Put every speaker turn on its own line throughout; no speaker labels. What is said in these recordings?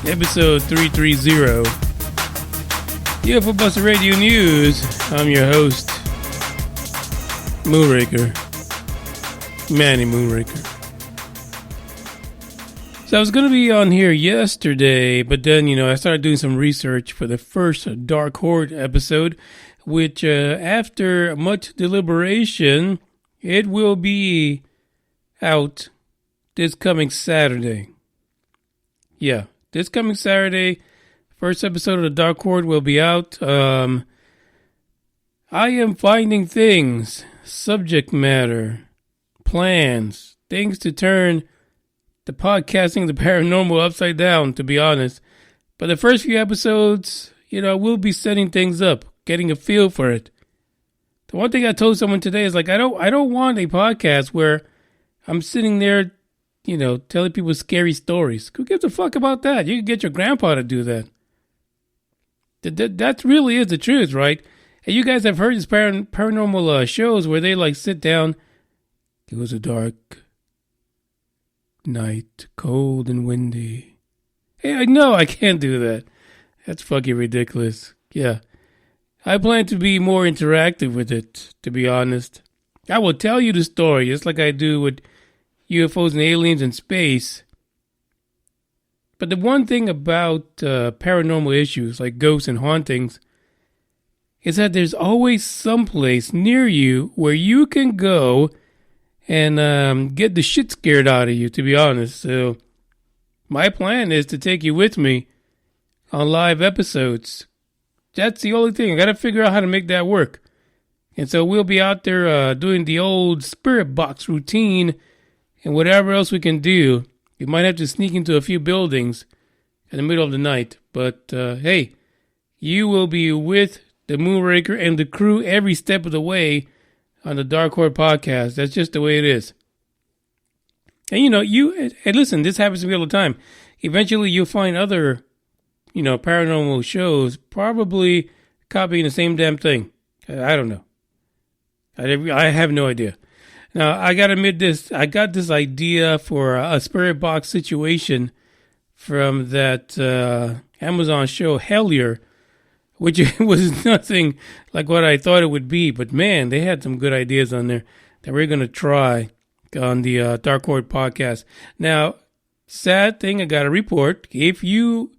Episode 330, UFO Buster Radio News. I'm your host, Moonraker, Manny Moonraker. So I was going to be on here yesterday, but then, I started doing some research for the first Dark Horde episode, which after much deliberation, it will be out this coming Saturday. Yeah. This coming Saturday, first episode of the Dark Horde will be out. I am finding things, subject matter, plans, things to turn the podcasting, the paranormal upside down, to be honest. But the first few episodes, we'll be setting things up, getting a feel for it. The one thing I told someone today is I don't want a podcast where I'm sitting there telling people scary stories. Who gives a fuck about that? You can get your grandpa to do that. That really is the truth, right? And you guys have heard these paranormal shows where they sit down. It was a dark night, cold and windy. Hey, no, I can't do that. That's fucking ridiculous. Yeah. I plan to be more interactive with it, to be honest. I will tell you the story, just like I do with UFOs and aliens in space. But the one thing about paranormal issues like ghosts and hauntings is that there's always someplace near you where you can go and get the shit scared out of you, to be honest. So my plan is to take you with me on live episodes. That's the only thing. I got to figure out how to make that work. And so we'll be out there doing the old spirit box routine. And whatever else we can do, we might have to sneak into a few buildings in the middle of the night. But hey, you will be with the Moonraker and the crew every step of the way on the Dark Horde podcast. That's just the way it is. And listen, this happens to me all the time. Eventually you'll find other, paranormal shows probably copying the same damn thing. I don't know. I have no idea. Now, I got to admit this. I got this idea for a spirit box situation from that Amazon show, Hellier, which was nothing like what I thought it would be. But, man, they had some good ideas on there that we're going to try on the Dark Horde podcast. Now, sad thing, I got to report. If you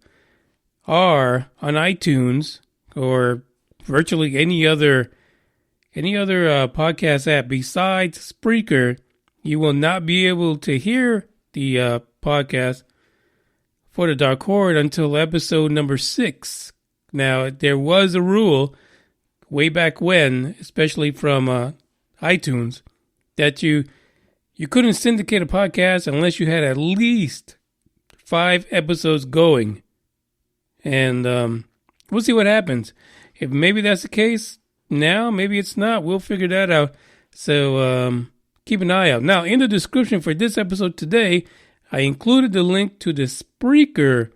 are on iTunes or virtually any other podcast app besides Spreaker, you will not be able to hear the podcast for the Dark Horde until episode number 6. Now, there was a rule way back when, especially from iTunes, that you couldn't syndicate a podcast unless you had at least 5 episodes going. And we'll see what happens. If maybe that's the case, now, maybe it's not. We'll figure that out. So keep an eye out. Now, in the description for this episode today, I included the link to the Spreaker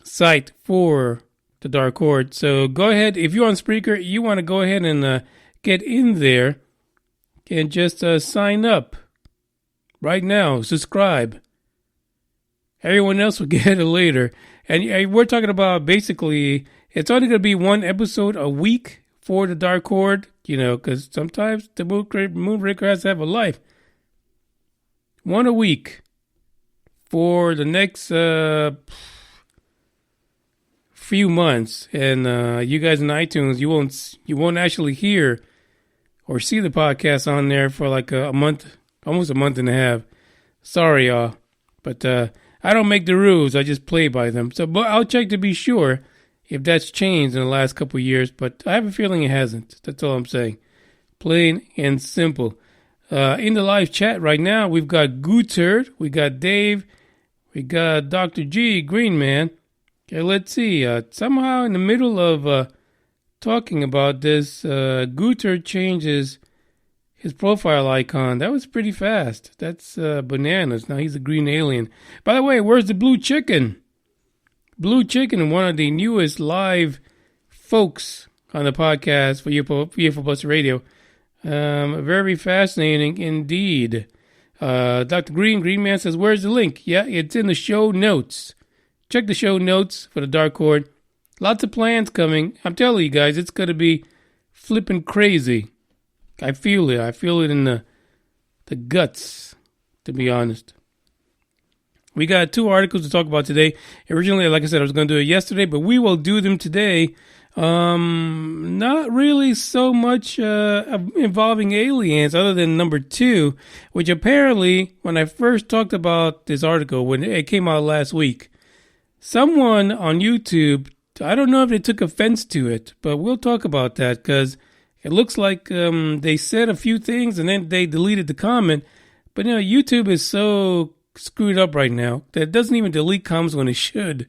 site for the Dark Horde. So go ahead. If you're on Spreaker, you want to go ahead and get in there and just sign up right now. Subscribe. Everyone else will get it later. And we're talking about basically, it's only going to be one episode a week for the Dark Horde, because sometimes the Moonraker has to have a life. One a week for the next few months. And you guys in iTunes, you won't actually hear or see the podcast on there for like a month, almost a month and a half. Sorry, y'all. But I don't make the rules. I just play by them. So, but I'll check to be sure if that's changed in the last couple of years. But I have a feeling it hasn't. That's all I'm saying. Plain and simple. In the live chat right now, we've got Guttert, we got Dave, we got Dr. G, Green Man. Okay, let's see. Somehow in the middle of talking about this, Guttert changes his profile icon. That was pretty fast. That's bananas. Now he's a green alien. By the way, where's the blue chicken? Blue Chicken, one of the newest live folks on the podcast for UFO Plus Radio. Very fascinating indeed. Dr. Green Man says, where's the link? Yeah, it's in the show notes. Check the show notes for the Dark Horde. Lots of plans coming. I'm telling you guys, it's going to be flipping crazy. I feel it. I feel it in the guts, to be honest. We got 2 articles to talk about today. Originally, like I said, I was going to do it yesterday, but we will do them today. Not really so much involving aliens, other than number 2, which apparently, when I first talked about this article, when it came out last week, someone on YouTube, I don't know if they took offense to it, but we'll talk about that, because it looks like they said a few things and then they deleted the comment. But YouTube is so screwed up right now that it doesn't even delete comments when it should,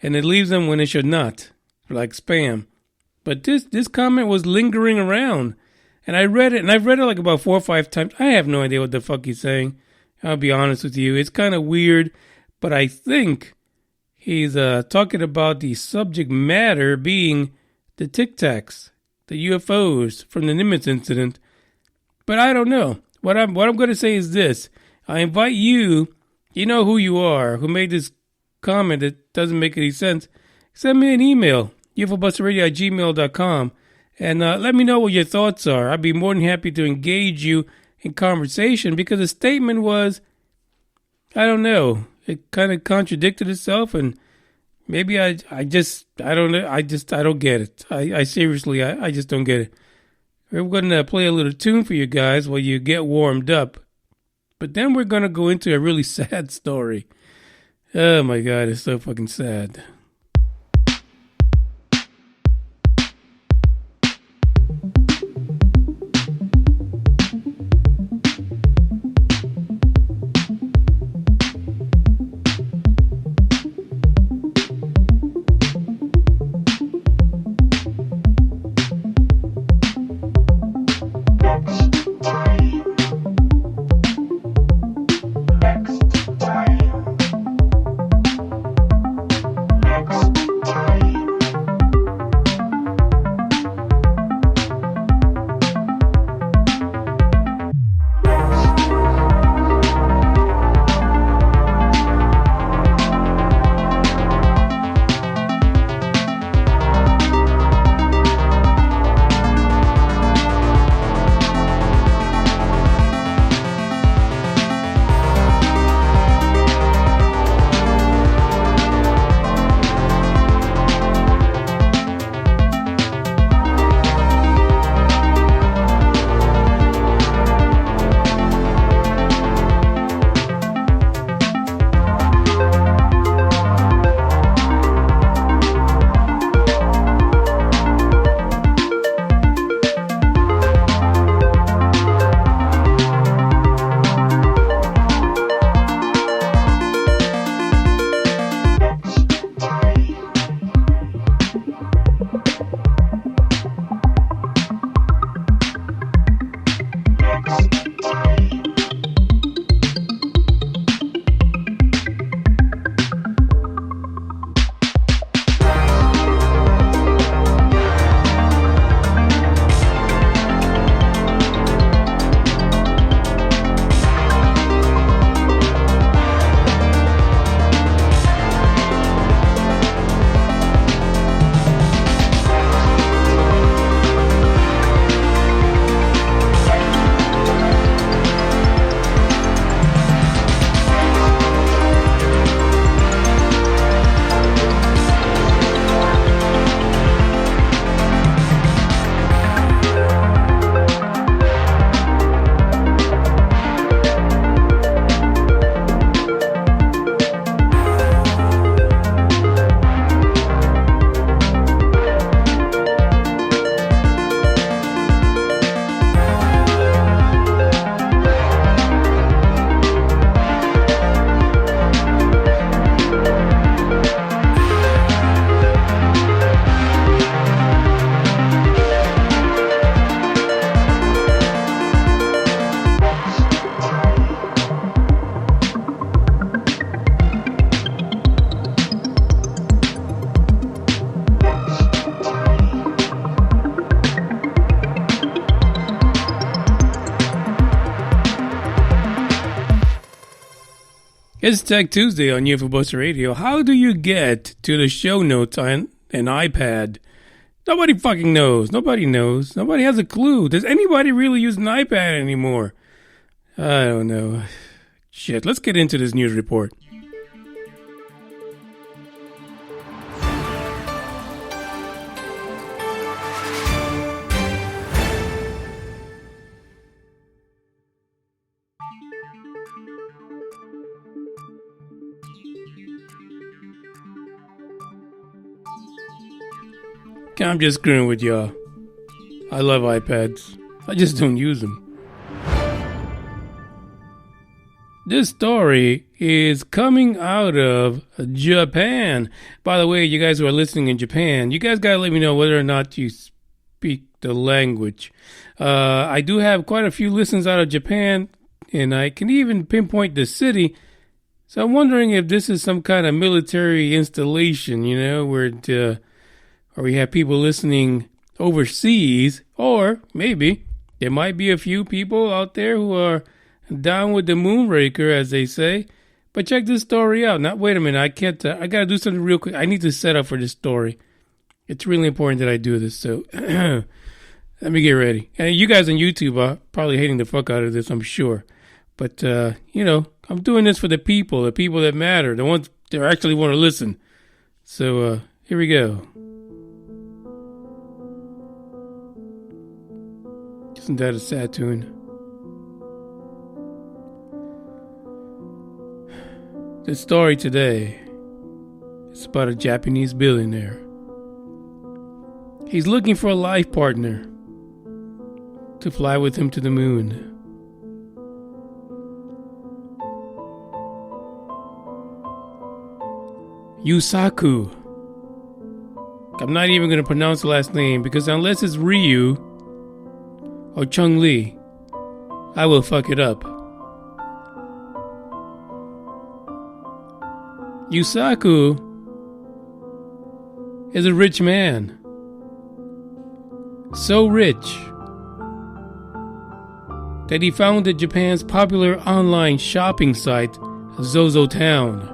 and it leaves them when it should not, like spam. But this comment was lingering around, and I read it, and I've read it like about 4 or 5 times. I have no idea what the fuck he's saying. I'll be honest with you. It's kind of weird, but I think he's talking about the subject matter being the Tic Tacs, the UFOs from the Nimitz incident. But I don't know. What I'm going to say is this. I invite you, you know who you are, who made this comment that doesn't make any sense. Send me an email, ufobusterradio@gmail.com, and let me know what your thoughts are. I'd be more than happy to engage you in conversation, because the statement was, I don't know, it kind of contradicted itself, and maybe I don't know, I don't get it. I seriously, I just don't get it. We're going to play a little tune for you guys while you get warmed up. But then we're going to go into a really sad story. Oh my God, it's so fucking sad. It's Tech Tuesday on UFO Buster Radio. How do you get to the show notes on an iPad? Nobody fucking knows. Nobody knows. Nobody has a clue. Does anybody really use an iPad anymore? I don't know. Shit, let's get into this news report. I'm just screwing with y'all. I love iPads. I just don't use them. This story is coming out of Japan. By the way, you guys who are listening in Japan, you guys gotta let me know whether or not you speak the language. I do have quite a few listens out of Japan, and I can even pinpoint the city. So I'm wondering if this is some kind of military installation, you know, where or we have people listening overseas, or maybe there might be a few people out there who are down with the moonraker, as they say. But check this story out. Now, wait a minute. I gotta do something real quick. I need to set up for this story. It's really important that I do this. So let me get ready. And you guys on YouTube are probably hating the fuck out of this, I'm sure. But, you know, I'm doing this for the people that matter, the ones that actually want to listen. So here we go. Isn't that a sad tune? The story today is about a Japanese billionaire. He's looking for a life partner to fly with him to the moon. Yusaku. I'm not even going to pronounce the last name because unless it's Ryu or Chung Lee, I will fuck it up. Yusaku is a rich man. So rich that he founded Japan's popular online shopping site, Zozo Town.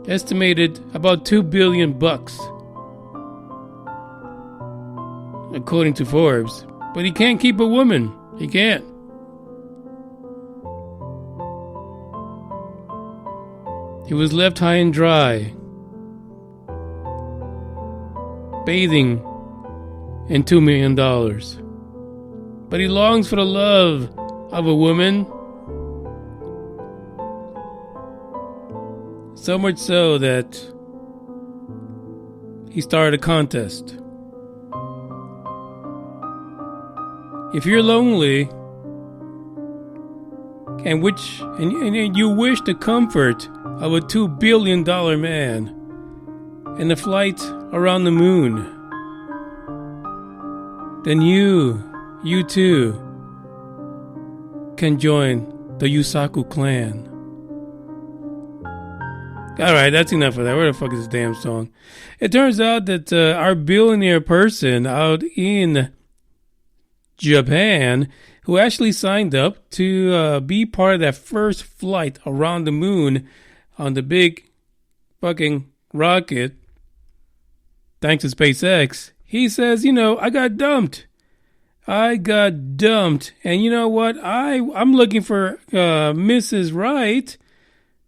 Estimated about $2 billion bucks, according to Forbes. But he can't keep a woman. He can't. He was left high and dry, bathing in $2 million. But he longs for the love of a woman. So much so that he started a contest. If you're lonely and you wish the comfort of a $2 billion man and a flight around the moon, then you too can join the Yusaku clan. Alright, that's enough of that. Where the fuck is this damn song? It turns out that our billionaire person out in Japan, who actually signed up to be part of that first flight around the moon on the big fucking rocket, thanks to SpaceX, he says, you know, I got dumped. And you know what? I'm looking for Mrs. Wright,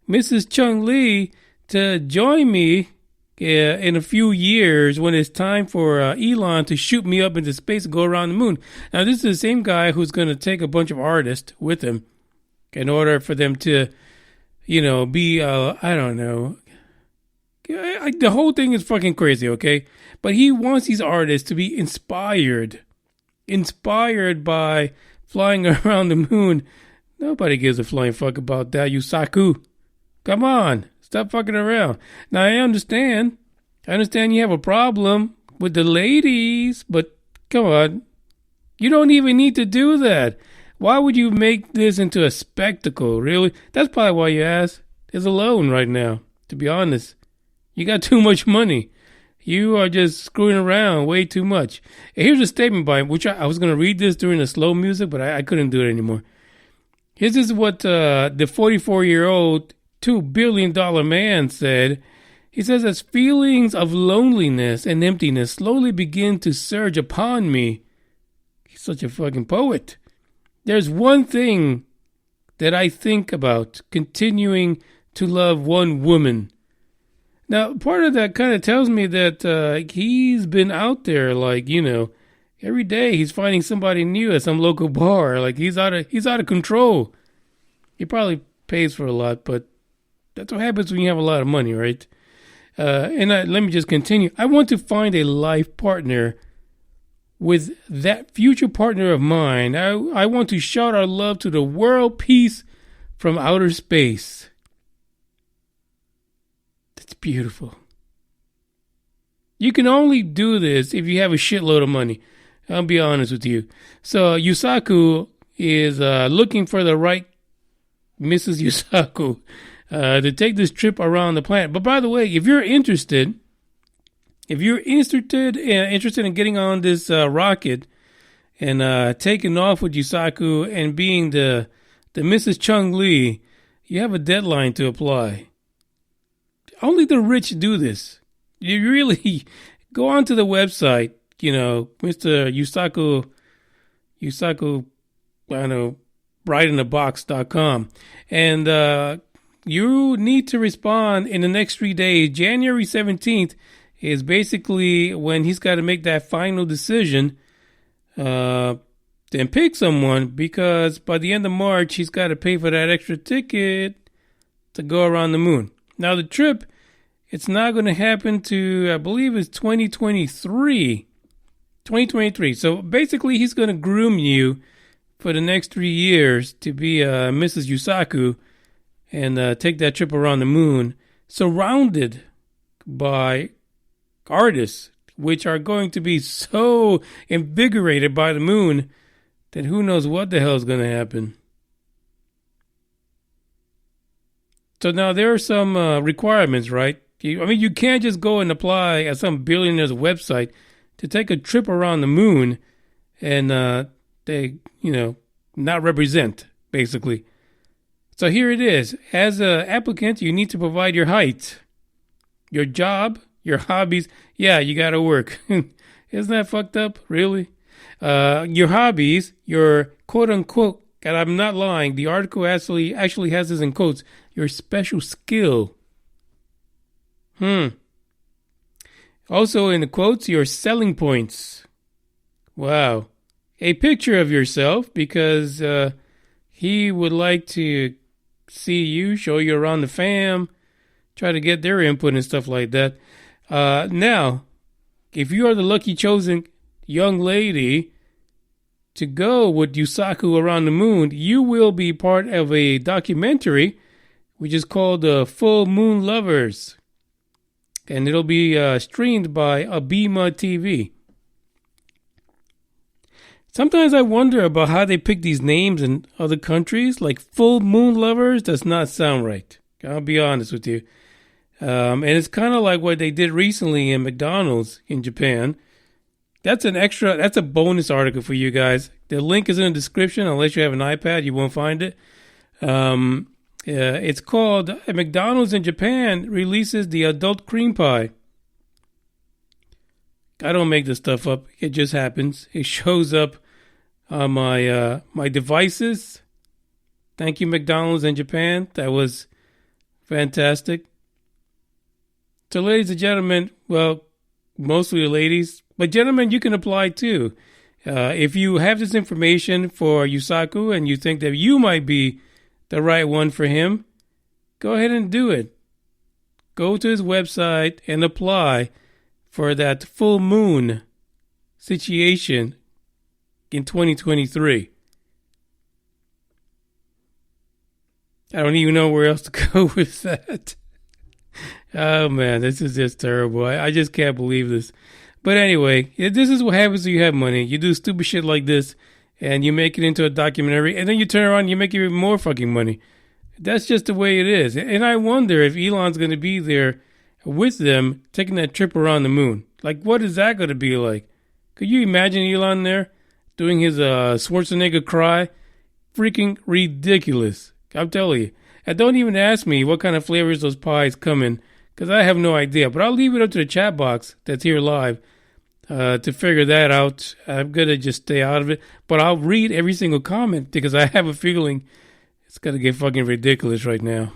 Mrs. Chung Lee, to join me in a few years when it's time for Elon to shoot me up into space and go around the moon. Now, this is the same guy who's going to take a bunch of artists with him in order for them to, you know, be, I don't know. The whole thing is fucking crazy, okay? But he wants these artists to be inspired by flying around the moon. Nobody gives a flying fuck about that, Yusaku. Come on. Stop fucking around. Now, I understand you have a problem with the ladies, but come on. You don't even need to do that. Why would you make this into a spectacle, really? That's probably why your ass is alone right now, to be honest. You got too much money. You are just screwing around way too much. And here's a statement by him, which I was going to read this during the slow music, but I couldn't do it anymore. This is what the 44-year-old $2 billion man said. He says, as feelings of loneliness and emptiness slowly begin to surge upon me. He's such a fucking poet. There's one thing that I think about, continuing to love one woman. Now, part of that kind of tells me that he's been out there, like, you know, every day he's finding somebody new at some local bar. Like, he's out of control. He probably pays for a lot, but that's what happens when you have a lot of money, right? Let me just continue. I want to find a life partner with that future partner of mine. I want to shout our love to the world peace from outer space. That's beautiful. You can only do this if you have a shitload of money. I'll be honest with you. So Yusaku is looking for the right Mrs. Yusaku to take this trip around the planet. But by the way, if you're interested in getting on this rocket and taking off with Yusaku and being the Mrs. Chung Lee, you have a deadline to apply. Only the rich do this. You really go onto the website, you know, Mr. Yusaku, I don't know, brightinthebox.com. And you need to respond in the next 3 days. January 17th is basically when he's got to make that final decision and pick someone, because by the end of March, he's got to pay for that extra ticket to go around the moon. Now, the trip, it's not going to happen to, I believe it's 2023. So basically, he's going to groom you for the next 3 years to be Mrs. Yusaku and take that trip around the moon, surrounded by artists, which are going to be so invigorated by the moon that who knows what the hell is going to happen. So now there are some requirements, right? You can't just go and apply at some billionaire's website to take a trip around the moon and they, not represent, basically. So here it is. As an applicant, you need to provide your height, your job, your hobbies. Yeah, you got to work. Isn't that fucked up? Really? Your hobbies, your quote-unquote, and I'm not lying, the article actually has this in quotes, your special skill. Also in the quotes, your selling points. Wow. A picture of yourself, because he would like to see you, show you around the fam, try to get their input and stuff like that. Now, if you are the lucky chosen young lady to go with Yusaku around the moon, you will be part of a documentary which is called Full Moon Lovers. And it'll be streamed by Abima TV. Sometimes I wonder about how they pick these names in other countries. Like Full Moon Lovers does not sound right. I'll be honest with you. And it's kind of like what they did recently in McDonald's in Japan. That's a bonus article for you guys. The link is in the description. Unless you have an iPad, you won't find it. It's called McDonald's in Japan releases the adult cream pie. I don't make this stuff up. It just happens. It shows up on my devices. Thank you, McDonald's in Japan. That was fantastic. So, ladies and gentlemen, well, mostly ladies, but gentlemen, you can apply too. If you have this information for Yusaku and you think that you might be the right one for him, go ahead and do it. Go to his website and apply for that full moon situation in 2023. I don't even know where else to go with that. Oh man, this is just terrible. I just can't believe this. But anyway, this is what happens when you have money. You do stupid shit like this and you make it into a documentary, and then you turn around and you make even more fucking money. That's just the way it is. And I wonder if Elon's going to be there with them taking that trip around the moon. Like, what is that going to be like? Could you imagine Elon there doing his Schwarzenegger cry? freaking ridiculous. I'm telling you. And don't even ask me what kind of flavors those pies come in, because I have no idea. But I'll leave it up to the chat box that's here live to figure that out. I'm going to just stay out of it. But I'll read every single comment because I have a feeling it's going to get fucking ridiculous right now.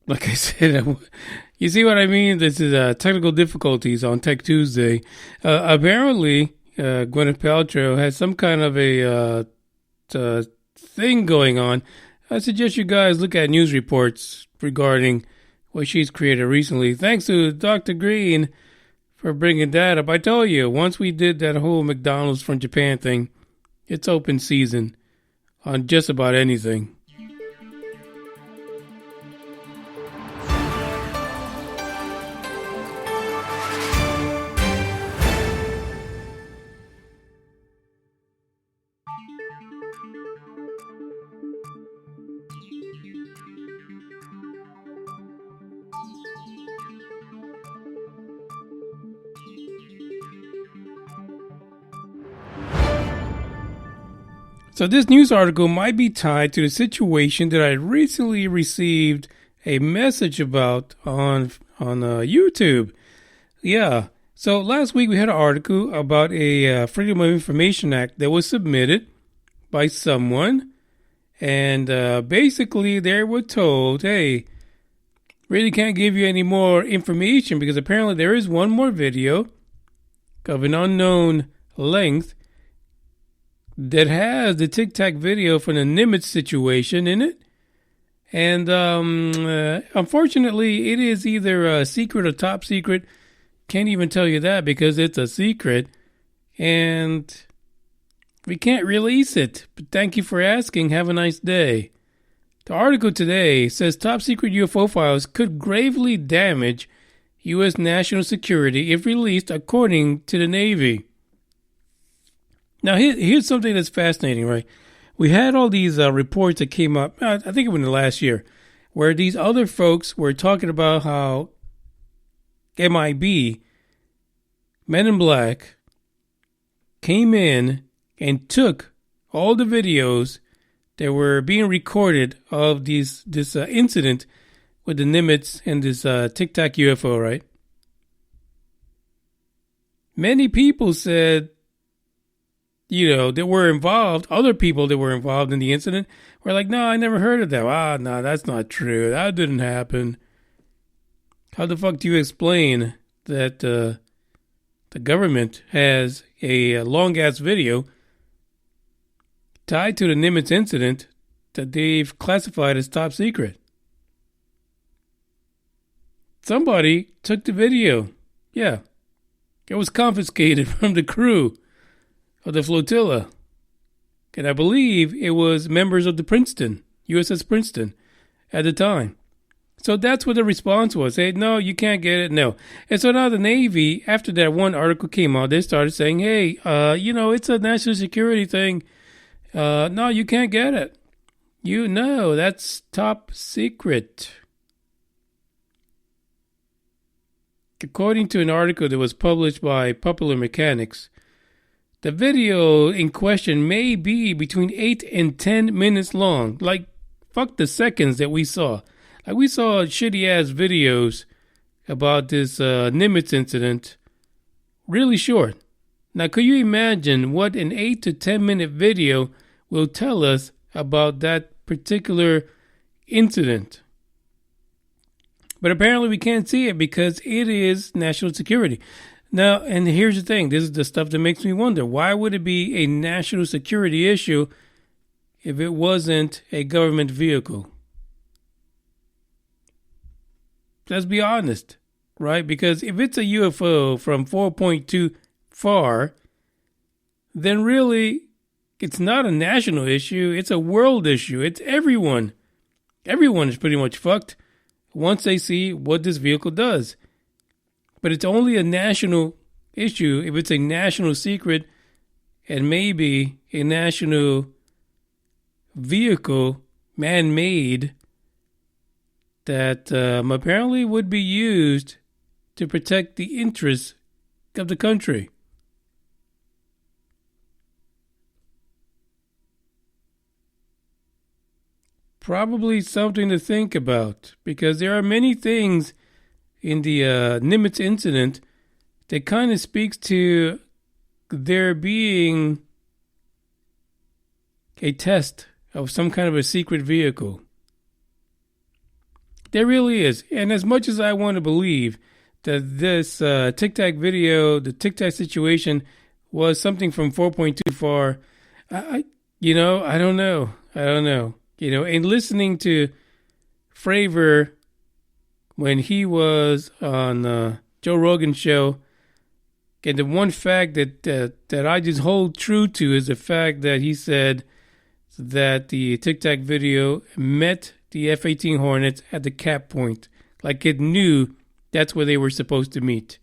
Like I said, you see what I mean? This is technical difficulties on Tech Tuesday. Apparently, Gwyneth Paltrow has some kind of a thing going on. I suggest you guys look at news reports regarding what she's created recently. Thanks to Dr. Green for bringing that up. I told you, once we did that whole McDonald's from Japan thing, it's open season on just about anything. So this news article might be tied to the situation that I recently received a message about on YouTube. Yeah. So last week we had an article about a Freedom of Information Act that was submitted by someone. And basically they were told, hey, really can't give you any more information because apparently there is one more video of an unknown length that has the Tic Tac video from the Nimitz situation in it. And unfortunately, it is either a secret or top secret. Can't even tell you that because it's a secret. And we can't release it. But thank you for asking. Have a nice day. The article today says top secret UFO files could gravely damage U.S. national security if released, according to the Navy. Now, here's something that's fascinating, right? We had all these reports that came up, I think it was in the last year, where these other folks were talking about how MIB, Men in Black, came in and took all the videos that were being recorded of this incident with the Nimitz and this Tic Tac UFO, right? Many people said, that were involved, other people that were involved in the incident were like, no, I never heard of that. No, that's not true. That didn't happen. How the fuck do you explain that the government has a long-ass video tied to the Nimitz incident that they've classified as top secret? Somebody took the video. Yeah. It was confiscated from the crew of the flotilla. And I believe it was members of the Princeton, USS Princeton, at the time. So that's what the response was. Hey, no, you can't get it. No. And so now the Navy, after that one article came out, they started saying, hey, it's a national security thing. No, you can't get it. That's top secret. According to an article that was published by Popular Mechanics, the video in question may be between 8 and 10 minutes long. Like, fuck the seconds that we saw. Like, we saw shitty-ass videos about this Nimitz incident. Really short. Now, could you imagine what an 8 to 10 minute video will tell us about that particular incident? But apparently we can't see it because it is national security. Now, and here's the thing. This is the stuff that makes me wonder. Why would it be a national security issue if it wasn't a government vehicle? Let's be honest, right? Because if it's a UFO from 4.2 far, then really it's not a national issue. It's a world issue. It's everyone. Everyone is pretty much fucked once they see what this vehicle does. But it's only a national issue if it's a national secret and maybe a national vehicle, man-made, that apparently would be used to protect the interests of the country. Probably something to think about, because there are many things in the Nimitz incident that kind of speaks to there being a test of some kind of a secret vehicle. There really is. And as much as I want to believe that this Tic Tac video, the Tic Tac situation, was something from 4.2 far, I don't know. And listening to Fravor when he was on Joe Rogan's show, and the one fact that I just hold true to is the fact that he said that the Tic Tac video met the F-18 Hornets at the cap point. Like it knew that's where they were supposed to meet.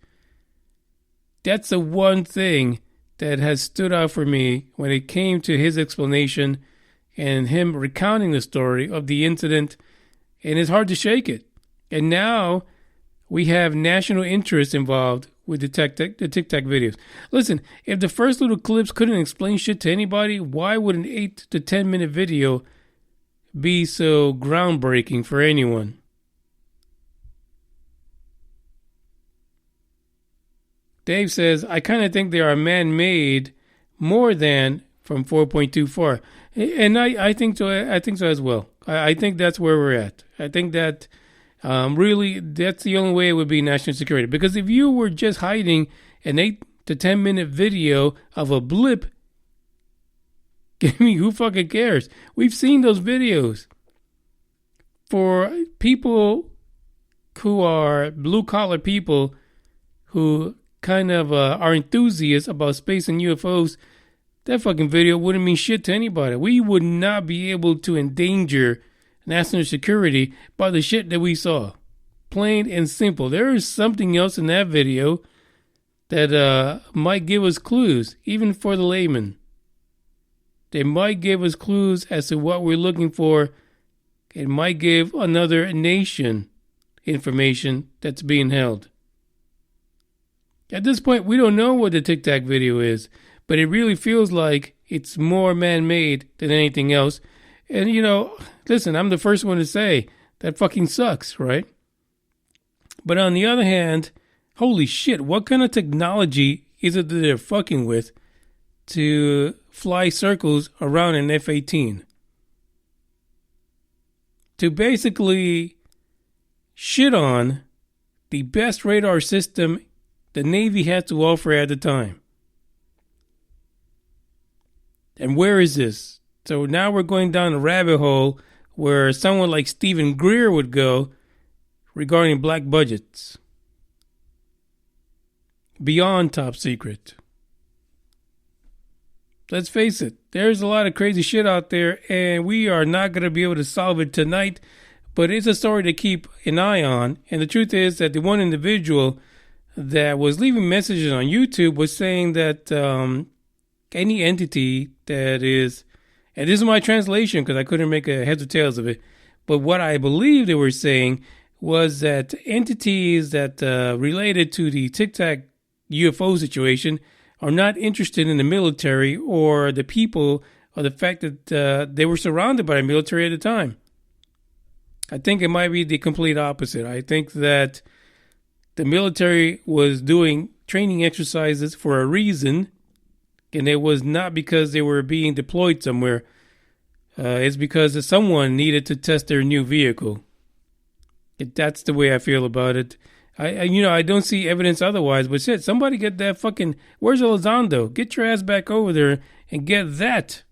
That's the one thing that has stood out for me when it came to his explanation and him recounting the story of the incident. And it's hard to shake it. And now we have national interest involved with the Tic Tac videos. Listen, if the first little clips couldn't explain shit to anybody, why would an 8 to 10 minute video be so groundbreaking for anyone? Dave says, I kind of think they are man-made more than from 4.2 far. And I think so. I think so as well. I think that's where we're at. I think that really that's the only way it would be national security. Because if you were just hiding an 8 to 10-minute video of a blip, I mean, who fucking cares? We've seen those videos. For people who are blue-collar people who kind of are enthusiasts about space and UFOs, that fucking video wouldn't mean shit to anybody. We would not be able to endanger national security by the shit that we saw. Plain and simple. There is something else in that video that might give us clues, even for the layman. They might give us clues as to what we're looking for. It might give another nation information that's being held. At this point, we don't know what the Tic Tac video is, but it really feels like it's more man-made than anything else. And, you know, listen, I'm the first one to say that fucking sucks, right? But on the other hand, holy shit, what kind of technology is it that they're fucking with to fly circles around an F-18? To basically shit on the best radar system the Navy had to offer at the time. And where is this? So now we're going down a rabbit hole where someone like Stephen Greer would go regarding black budgets. Beyond top secret. Let's face it, there's a lot of crazy shit out there, and we are not going to be able to solve it tonight, but it's a story to keep an eye on. And the truth is that the one individual that was leaving messages on YouTube was saying that any entity that is, and this is my translation because I couldn't make a heads or tails of it, but what I believe they were saying was that entities that related to the Tic Tac UFO situation are not interested in the military or the people or the fact that they were surrounded by the military at the time. I think it might be the complete opposite. I think that the military was doing training exercises for a reason, and it was not because they were being deployed somewhere. It's because someone needed to test their new vehicle. That's the way I feel about it. I don't see evidence otherwise, but shit, somebody get that fucking, where's Elizondo? Get your ass back over there and get that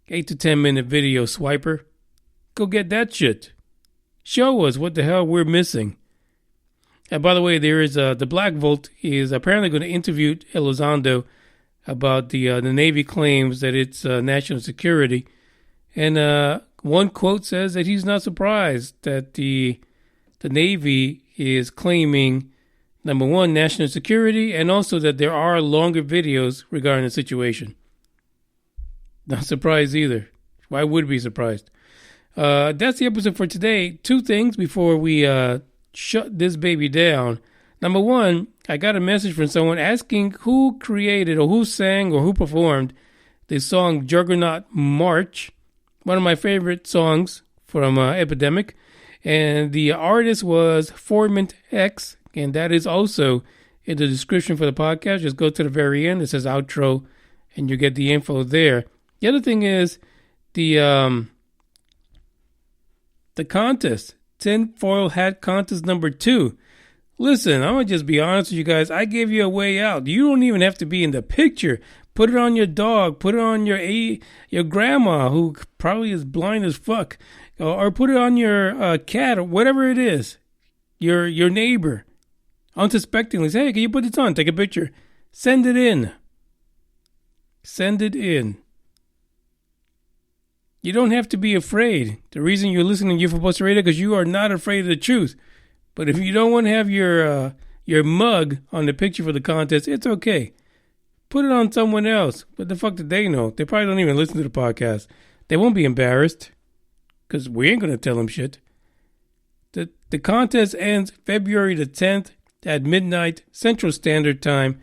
8 to 10 minute video, swiper. Go get that shit. Show us what the hell we're missing. And by the way, there is the Black Vault is apparently going to interview Elizondo about the Navy claims that it's national security. And one quote says that he's not surprised that the Navy is claiming, number one, national security, and also that there are longer videos regarding the situation. Not surprised either. Why would we be surprised? That's the episode for today. Two things before we shut this baby down. Number one, I got a message from someone asking who created or who sang or who performed the song Juggernaut March, one of my favorite songs from Epidemic. And the artist was Formant X, and that is also in the description for the podcast. Just go to the very end. It says outro, and you get the info there. The other thing is the contest, tinfoil hat contest number 2. Listen, I'm going to just be honest with you guys. I gave you a way out. You don't even have to be in the picture. Put it on your dog. Put it on your grandma, who probably is blind as fuck. Or put it on your cat or whatever it is. Your neighbor. Unsuspectingly say, hey, can you put this on? Take a picture. Send it in. Send it in. You don't have to be afraid. The reason you're listening to UFO Poster Radio because you are not afraid of the truth. But if you don't want to have your mug on the picture for the contest, it's okay. Put it on someone else. What the fuck did they know? They probably don't even listen to the podcast. They won't be embarrassed because we ain't going to tell them shit. The contest ends February the 10th at midnight Central Standard Time.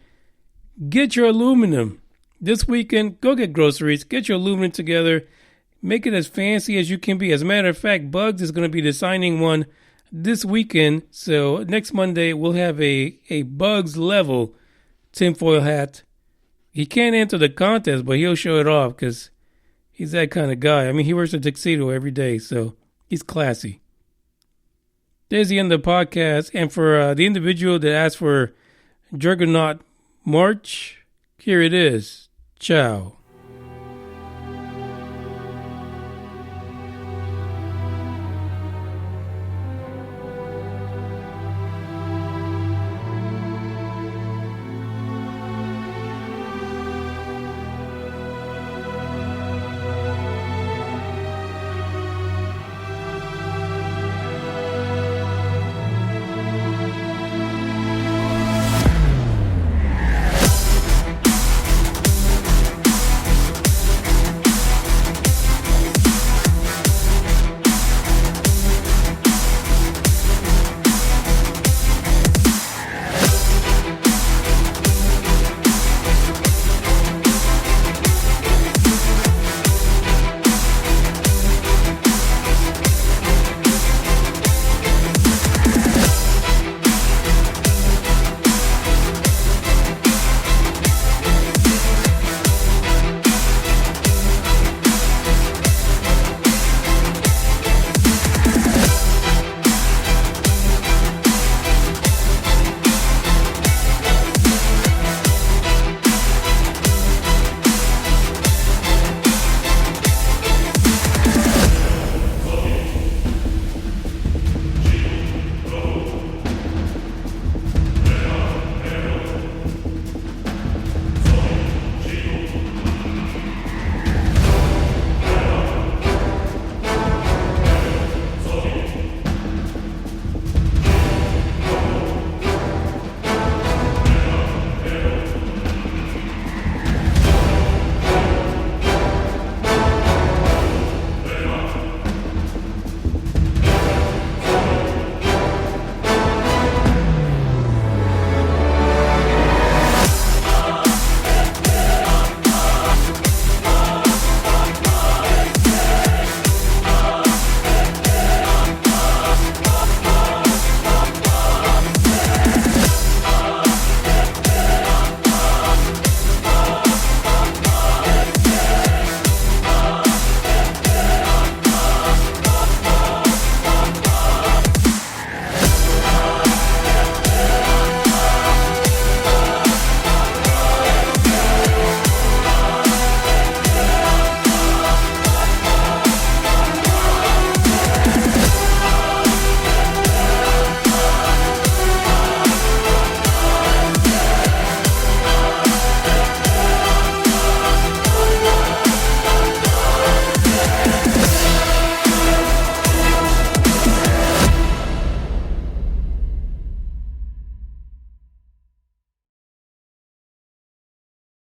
Get your aluminum. This weekend, go get groceries. Get your aluminum together. Make it as fancy as you can be. As a matter of fact, Bugs is going to be designing one this weekend. So next Monday, we'll have a Bugs level tinfoil hat. He can't enter the contest, but he'll show it off because he's that kind of guy. I mean, he wears a tuxedo every day, so he's classy. There's the end of the podcast. And for the individual that asked for Juggernaut March. Here it is. Ciao.